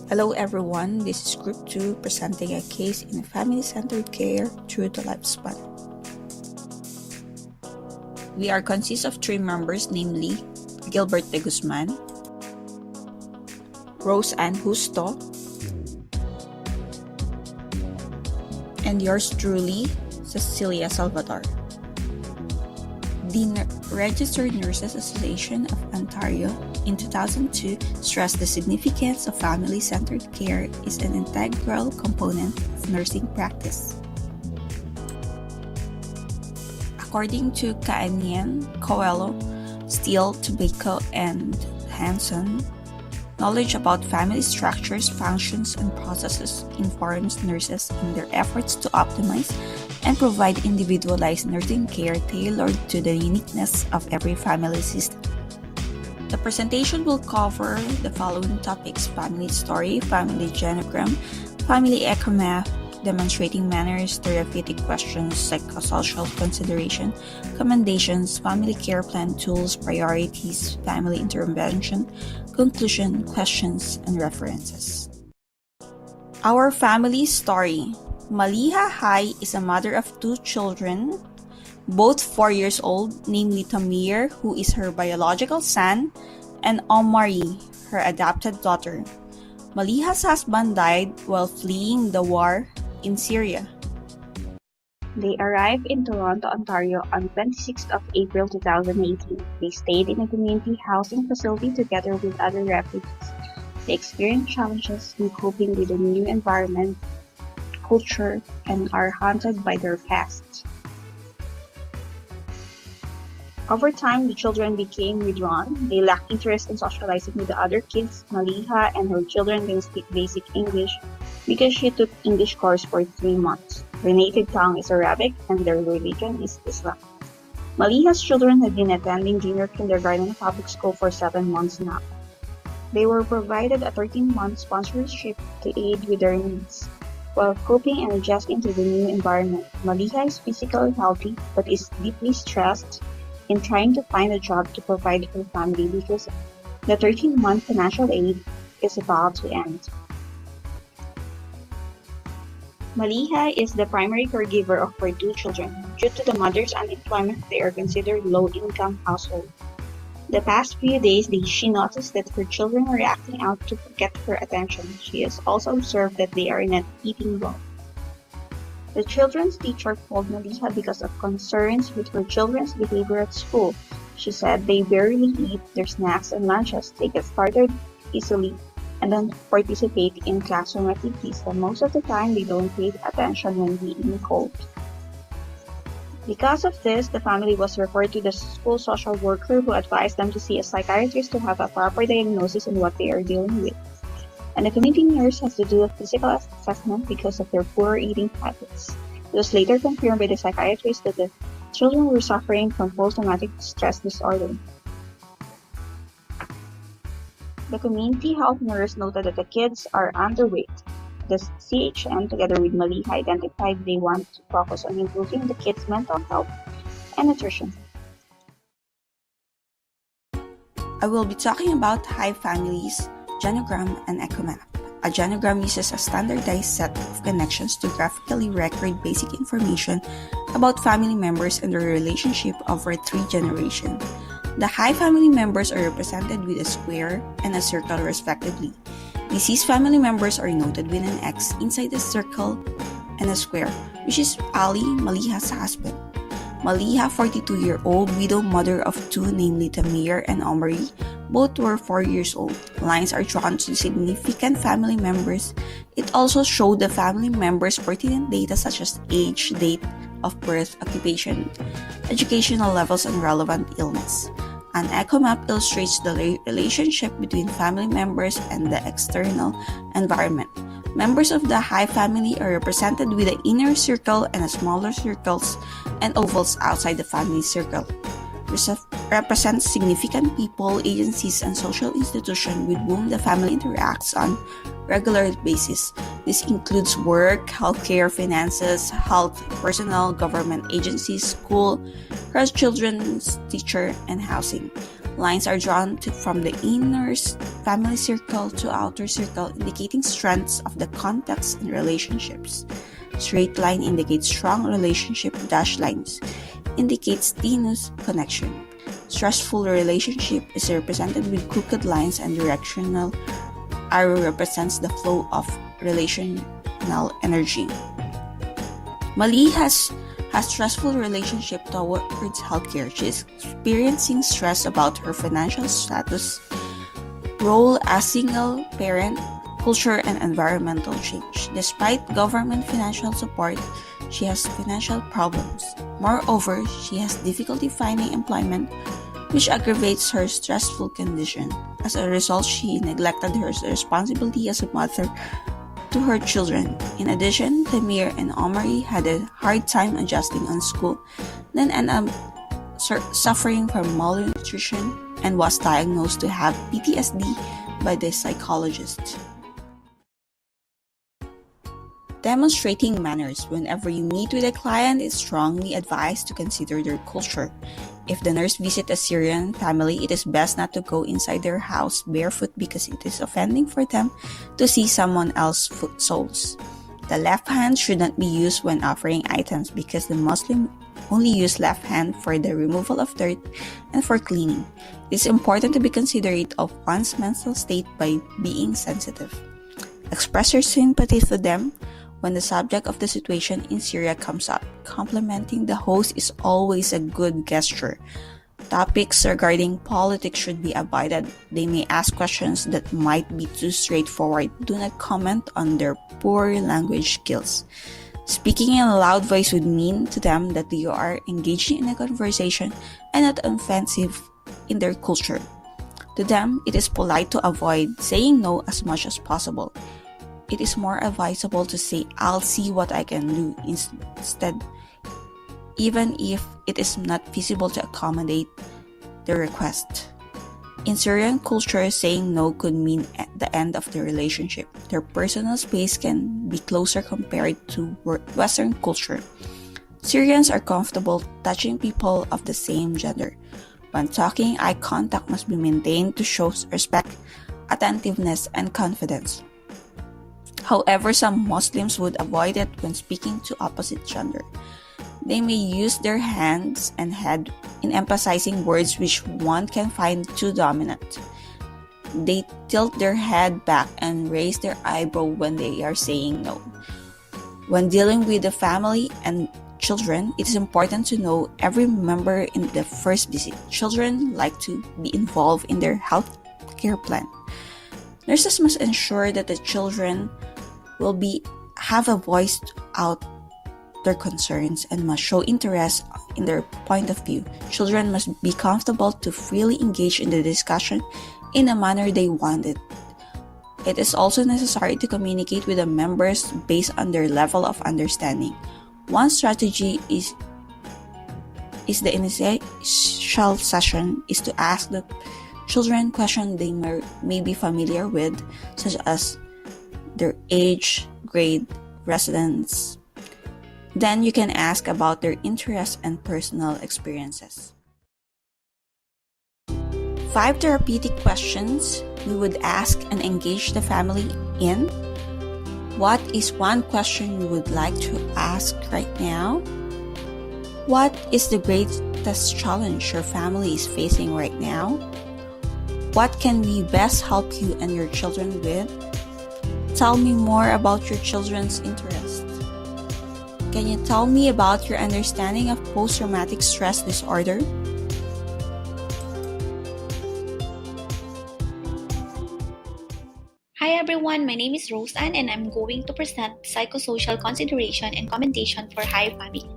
Hello everyone, this is Group 2 presenting a case in family-centered care through the lifespan. We are consist of 3 members, namely Gilbert de Guzman, Rose Ann Justo, and yours truly, Cecilia Salvador. The Registered Nurses Association of Ontario in 2002 stressed the significance of family-centered care is an integral component of nursing practice. According to Kaenian, Coelho, Steele, Tobacco, and Hanson, knowledge about family structures, functions, and processes informs nurses in their efforts to optimize and provide individualized nursing care tailored to the uniqueness of every family system. The presentation will cover the following topics: family story, family genogram, family echo map, demonstrating manners, therapeutic questions, psychosocial consideration, commendations, family care plan tools, priorities, family intervention, conclusion, questions, and references. Our family story. Maliha Hai is a mother of 2 children, both 4 years old, namely Tamir, who is her biological son, and Omari, her adopted daughter. Maliha's husband died while fleeing the war in Syria. They arrived in Toronto, Ontario on 26th of April 2018. They stayed in a community housing facility together with other refugees. They experienced challenges in coping with the new environment, culture, and are haunted by their past. Over time, the children became withdrawn. They lacked interest in socializing with the other kids. Maliha and her children didn't speak basic English because she took English course for 3 months. Their native tongue is Arabic and their religion is Islam. Maliha's children had been attending junior kindergarten and public school for 7 months now. They were provided a 13-month sponsorship to aid with their needs. While coping and adjusting to the new environment, Maliha is physically healthy but is deeply stressed in trying to find a job to provide for her family because the 13-month financial aid is about to end. Maliha is the primary caregiver of her 2 children. Due to the mother's unemployment, they are considered low-income household. The past few days, she noticed that her children are acting out to get her attention. She has also observed that they are not eating well. The children's teacher called Maliha because of concerns with her children's behavior at school. She said they barely eat their snacks and lunches, they get started easily, and don't participate in classroom activities, and most of the time they don't pay attention when being called. Because of this, the family was referred to the school social worker who advised them to see a psychiatrist to have a proper diagnosis on what they are dealing with. And the community nurse has to do a physical assessment because of their poor eating habits. It was later confirmed by the psychiatrist that the children were suffering from post-traumatic stress disorder. The community health nurse noted that the kids are underweight. The CHN, together with Maliha, identified they want to focus on improving the kids' mental health and nutrition. I will be talking about Hai families, genogram, and echo map. A genogram uses a standardized set of connections to graphically record basic information about family members and their relationship over 3 generations. The Hai family members are represented with a square and a circle respectively. Deceased family members are noted with an X inside the circle and a square, which is Ali, Maliha's husband. Maliha, 42-year-old widow mother of 2, namely Tamir and Omari, both were 4 years old. Lines are drawn to significant family members. It also showed the family members' pertinent data such as age, date of birth, occupation, educational levels, and relevant illness. An echo map illustrates the relationship between family members and the external environment. Members of the Hai family are represented with an inner circle and smaller circles and ovals outside the family circle. Represents significant people, agencies, and social institutions with whom the family interacts on regular basis. This includes work, healthcare, finances, health, personnel, government agencies, school, cross children's teacher, and housing. Lines are drawn from the inner family circle to outer circle, indicating strengths of the contacts and relationships. Straight line indicates strong relationship. Dashed lines indicates tenuous connection. Stressful relationship is represented with crooked lines, and directional arrow represents the flow of relational energy. Mali has stressful relationship towards healthcare. She is experiencing stress about her financial status, role as single parent, culture, and environmental change. Despite government financial support, she has financial problems. Moreover, she has difficulty finding employment, which aggravates her stressful condition. As a result, she neglected her responsibility as a mother to her children. In addition, Tamir and Omari had a hard time adjusting on school, then ended up suffering from malnutrition and was diagnosed to have PTSD by the psychologist. Demonstrating manners. Whenever you meet with a client, it's strongly advised to consider their culture. If the nurse visits a Syrian family, it is best not to go inside their house barefoot because it is offending for them to see someone else's foot soles. The left hand should not be used when offering items because the Muslim only use left hand for the removal of dirt and for cleaning. It is important to be considerate of one's mental state by being sensitive. Express your sympathy to them when the subject of the situation in Syria comes up. Complimenting the host is always a good gesture. Topics regarding politics should be avoided. They may ask questions that might be too straightforward. Do not comment on their poor language skills. Speaking in a loud voice would mean to them that you are engaging in a conversation and not offensive in their culture. To them, it is polite to avoid saying no as much as possible. It is more advisable to say, "I'll see what I can do," instead, even if it is not feasible to accommodate the request. In Syrian culture, saying no could mean the end of the relationship. Their personal space can be closer compared to Western culture. Syrians are comfortable touching people of the same gender. When talking, eye contact must be maintained to show respect, attentiveness, and confidence. However, some Muslims would avoid it when speaking to opposite gender. They may use their hands and head in emphasizing words which one can find too dominant. They tilt their head back and raise their eyebrow when they are saying no. When dealing with the family and children, it is important to know every member in the first visit. Children like to be involved in their health care plan. Nurses must ensure that the children will have a voice out their concerns and must show interest in their point of view. Children must be comfortable to freely engage in the discussion in the manner they want it. It is also necessary to communicate with the members based on their level of understanding. One strategy is the initial session is to ask the children questions they may be familiar with, such as their age, grade, residence. Then you can ask about their interests and personal experiences. 5 therapeutic questions we would ask and engage the family in. What is one question you would like to ask right now? What is the greatest challenge your family is facing right now? What can we best help you and your children with? Tell me more about your children's interests. Can you tell me about your understanding of post-traumatic stress disorder? Hi everyone, my name is Roseanne and I'm going to present psychosocial consideration and commendation for high family.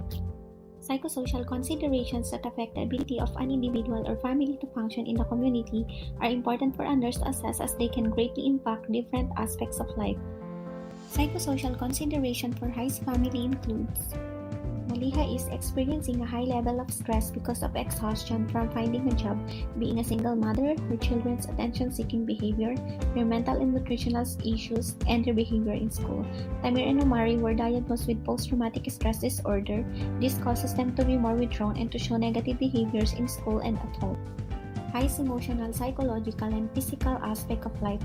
Psychosocial considerations that affect the ability of an individual or family to function in the community are important for others to assess as they can greatly impact different aspects of life. Psychosocial consideration for High's family includes: Maliha is experiencing a high level of stress because of exhaustion from finding a job, being a single mother, her children's attention-seeking behavior, their mental and nutritional issues, and their behavior in school. Tamir and Omari were diagnosed with post-traumatic stress disorder. This causes them to be more withdrawn and to show negative behaviors in school and at home. highest emotional, psychological, and physical aspect of life.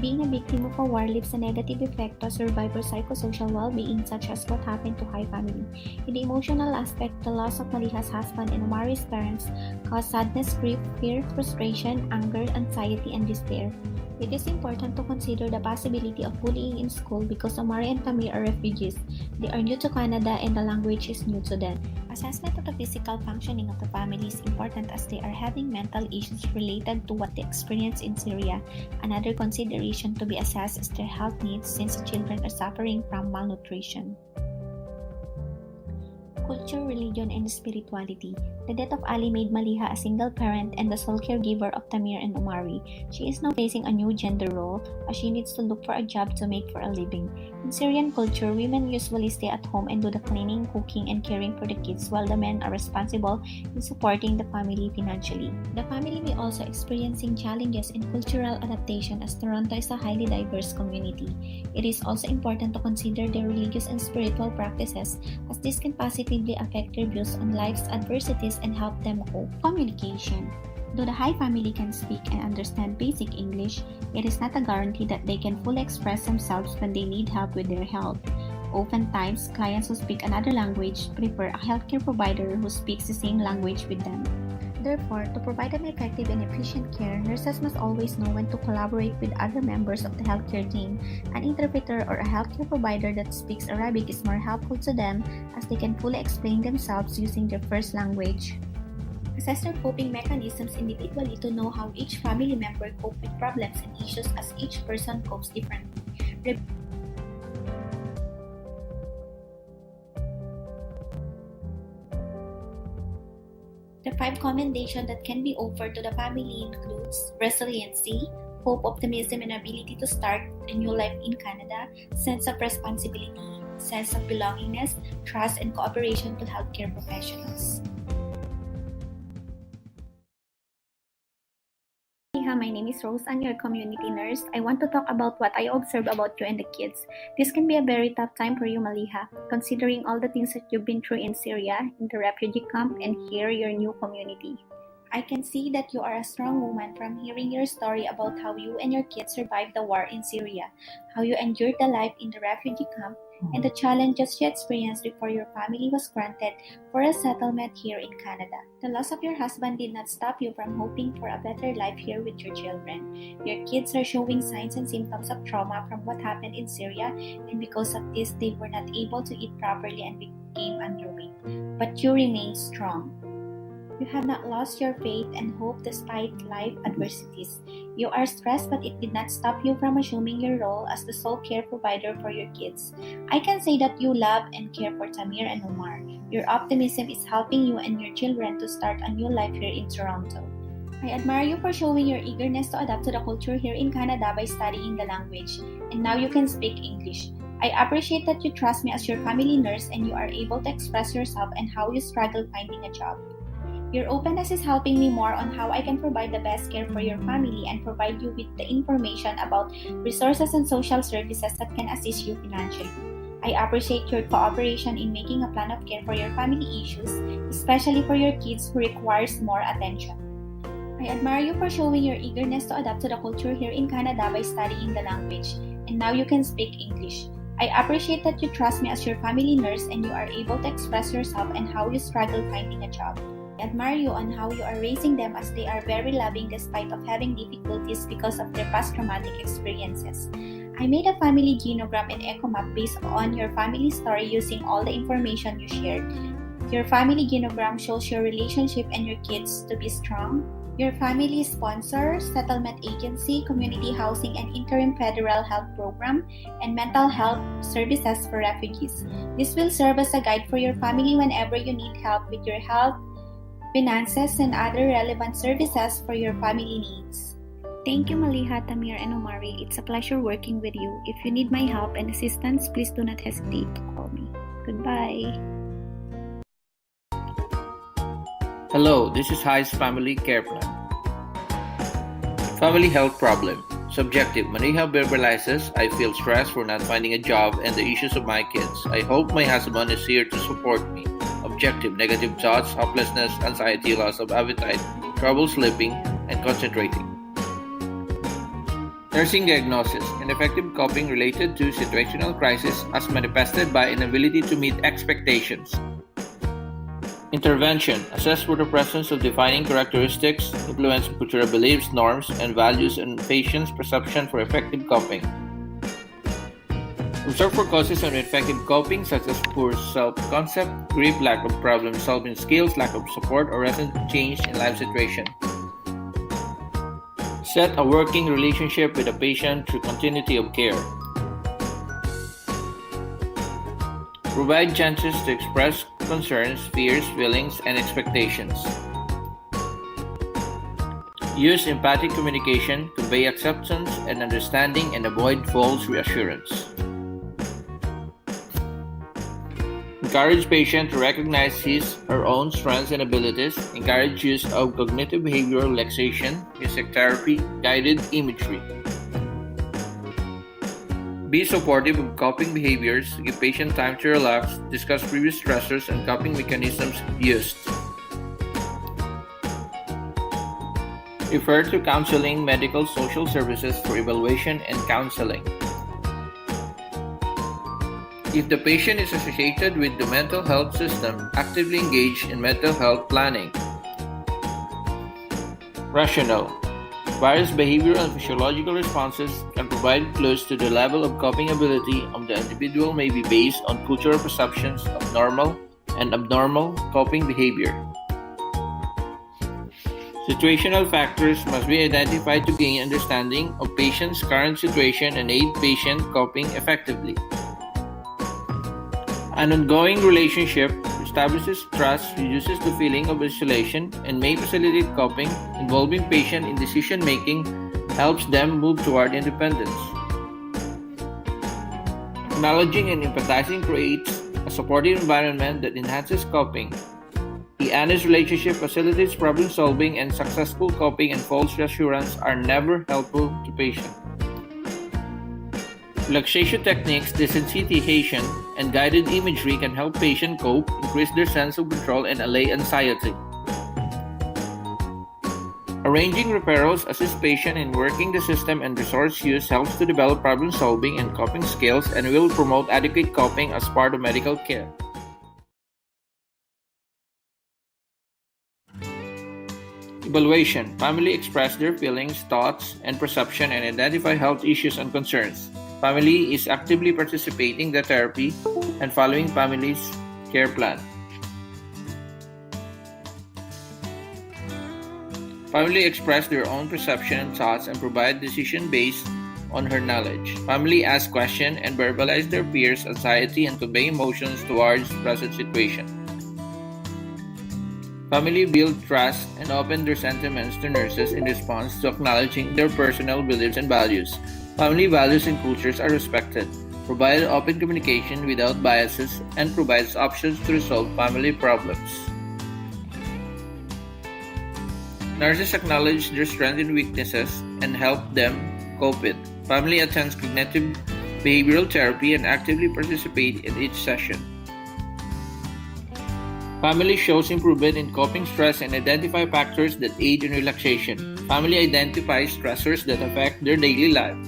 Being a victim of a war leaves a negative effect to a survivor's psychosocial well-being, such as what happened to Hai family. In the emotional aspect, the loss of Maliha's husband and Omari's parents caused sadness, grief, fear, frustration, anger, anxiety, and despair. It is important to consider the possibility of bullying in school because Omari and Tamir are refugees. They are new to Canada and the language is new to them. Assessment of the physical functioning of the family is important as they are having mental issues related to what they experienced in Syria. Another consideration to be assessed is their health needs since the children are suffering from malnutrition. Culture, religion, and spirituality. The death of Ali made Maliha a single parent and the sole caregiver of Tamir and Omari. She is now facing a new gender role as she needs to look for a job to make for a living. In Syrian culture, women usually stay at home and do the cleaning, cooking, and caring for the kids while the men are responsible in supporting the family financially. The family may also experiencing challenges in cultural adaptation as Toronto is a highly diverse community. It is also important to consider their religious and spiritual practices as this can positively affect their views on life's adversities and help them cope. Communication. Though the Hai family can speak and understand basic English, it is not a guarantee that they can fully express themselves when they need help with their health. Oftentimes, clients who speak another language prefer a healthcare provider who speaks the same language with them. Therefore, to provide an effective and efficient care, nurses must always know when to collaborate with other members of the healthcare team. An interpreter or a healthcare provider that speaks Arabic is more helpful to them as they can fully explain themselves using their first language. Assess their coping mechanisms individually to know how each family member copes with problems and issues as each person copes differently. The 5 commendations that can be offered to the family includes resiliency, hope, optimism, and ability to start a new life in Canada, sense of responsibility, sense of belongingness, trust, and cooperation to healthcare professionals. Hi, my name is Rose. I'm your community nurse. I want to talk about what I observe about you and the kids. This can be a very tough time for you, Maliha, considering all the things that you've been through in Syria, in the refugee camp, and here, your new community. I can see that you are a strong woman from hearing your story about how you and your kids survived the war in Syria, how you endured the life in the refugee camp, and the challenges you experienced before your family was granted for a settlement here in Canada. The loss of your husband did not stop you from hoping for a better life here with your children. Your kids are showing signs and symptoms of trauma from what happened in Syria, and because of this, they were not able to eat properly and became underweight. But you remain strong. You have not lost your faith and hope despite life adversities. You are stressed, but it did not stop you from assuming your role as the sole care provider for your kids. I can say that you love and care for Tamir and Omar. Your optimism is helping you and your children to start a new life here in Toronto. I admire you for showing your eagerness to adapt to the culture here in Canada by studying the language, and now you can speak English. I appreciate that you trust me as your family nurse and you are able to express yourself and how you struggle finding a job. Your openness is helping me more on how I can provide the best care for your family and provide you with the information about resources and social services that can assist you financially. I appreciate your cooperation in making a plan of care for your family issues, especially for your kids who requires more attention. I admire you for showing your eagerness to adapt to the culture here in Canada by studying the language, and now you can speak English. I appreciate that you trust me as your family nurse and you are able to express yourself and how you struggle finding a job. I admire you on how you are raising them as they are very loving despite of having difficulties because of their past traumatic experiences. I made a family genogram and echo map based on your family story using all the information you shared. Your family genogram shows your relationship and your kids to be strong. Your family sponsor, settlement agency, community housing and interim federal health program, and mental health services for refugees. This will serve as a guide for your family whenever you need help with your health, finances, and other relevant services for your family needs. Thank you, Maliha, Tamir, and Omari. It's a pleasure working with you. If you need my help and assistance, please do not hesitate to call me. Goodbye. Hello, this is Hai's Family Care Plan. Family health problem. Subjective. Maliha verbalizes, I feel stressed for not finding a job and the issues of my kids. I hope my husband is here to support me. Objective. Negative thoughts, hopelessness, anxiety, loss of appetite, trouble sleeping, and and concentrating. Nursing diagnosis: ineffective coping related to situational crisis as manifested by inability to meet expectations. Intervention: assess for the presence of defining characteristics, influencing cultural beliefs, norms, and values in patients' perception for effective coping. Observe for causes of ineffective coping such as poor self-concept, grief, lack of problem-solving skills, lack of support, or recent change in life situation. Set a working relationship with the patient through continuity of care. Provide chances to express concerns, fears, feelings, and expectations. Use empathic communication, convey acceptance and understanding, and avoid false reassurance. Encourage patient to recognize his/her own strengths and abilities. Encourage use of cognitive behavioral relaxation, music therapy, guided imagery. Be supportive of coping behaviors. Give patient time to relax. Discuss previous stressors and coping mechanisms used. Refer to counseling, medical, social services for evaluation and counseling. If the patient is associated with the mental health system, actively engage in mental health planning. Rationale: various behavioral and physiological responses can provide clues to the level of coping ability of the individual may be based on cultural perceptions of normal and abnormal coping behavior. Situational factors must be identified to gain understanding of patient's current situation and aid patient coping effectively. An ongoing relationship establishes trust, reduces the feeling of isolation, and may facilitate coping. Involving patient in decision-making helps them move toward independence. Acknowledging and empathizing creates a supportive environment that enhances coping. The honest relationship facilitates problem-solving, and successful coping and false reassurance are never helpful to patient. Relaxation techniques, desensitization, and guided imagery can help patients cope, increase their sense of control, and allay anxiety. Arranging referrals assists patient in working the system, and resource use helps to develop problem-solving and coping skills and will promote adequate coping as part of medical care. Evaluation: family express their feelings, thoughts, and perception and identify health issues and concerns. Family is actively participating in the therapy and following family's care plan. Family express their own perception and thoughts and provide decision based on her knowledge. Family ask questions and verbalize their fears, anxiety, and convey emotions towards present situation. Family build trust and open their sentiments to nurses in response to acknowledging their personal beliefs and values. Family values and cultures are respected, provide open communication without biases, and provides options to resolve family problems. Nurses acknowledge their strengths and weaknesses and help them cope with. Family attends cognitive behavioral therapy and actively participate in each session. Family shows improvement in coping stress and identify factors that aid in relaxation. Family identifies stressors that affect their daily life.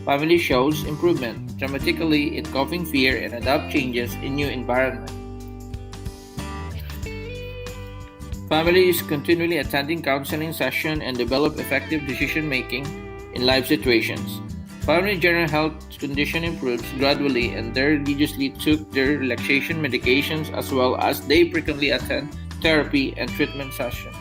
Family shows improvement dramatically in coping fear and adapt changes in new environment. Family is continually attending counseling session and develop effective decision making in life situations. Family general health condition improves gradually and they religiously took their relaxation medications as well as they frequently attend therapy and treatment sessions.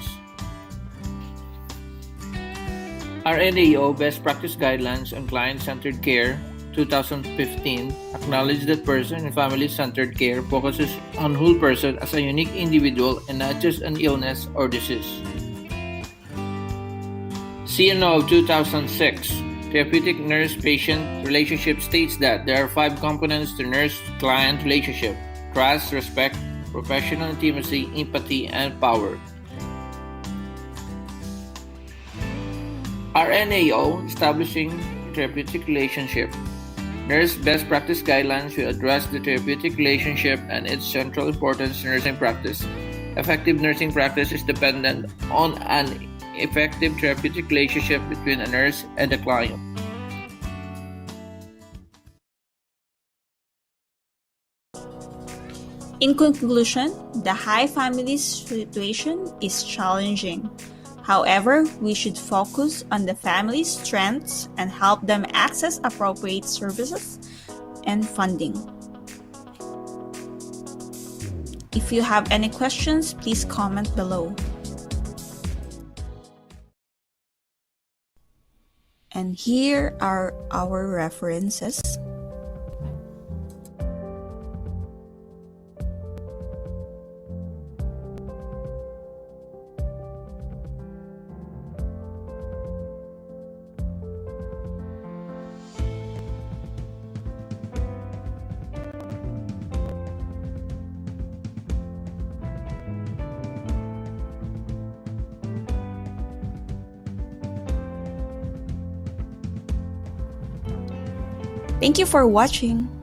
RNAO Best Practice Guidelines on Client-Centered Care 2015 acknowledge that person and family-centered care focuses on whole person as a unique individual and not just an illness or disease. CNO 2006 Therapeutic Nurse-Patient Relationship states that there are 5 components to nurse-client relationship: trust, respect, professional intimacy, empathy, and power. RNAO Establishing Therapeutic Relationship. Nurse Best Practice Guidelines will address the therapeutic relationship and its central importance in nursing practice. Effective nursing practice is dependent on an effective therapeutic relationship between a nurse and a client. In conclusion, the high family situation is challenging. However, we should focus on the family's strengths and help them access appropriate services and funding. If you have any questions, please comment below. And here are our references. Thank you for watching.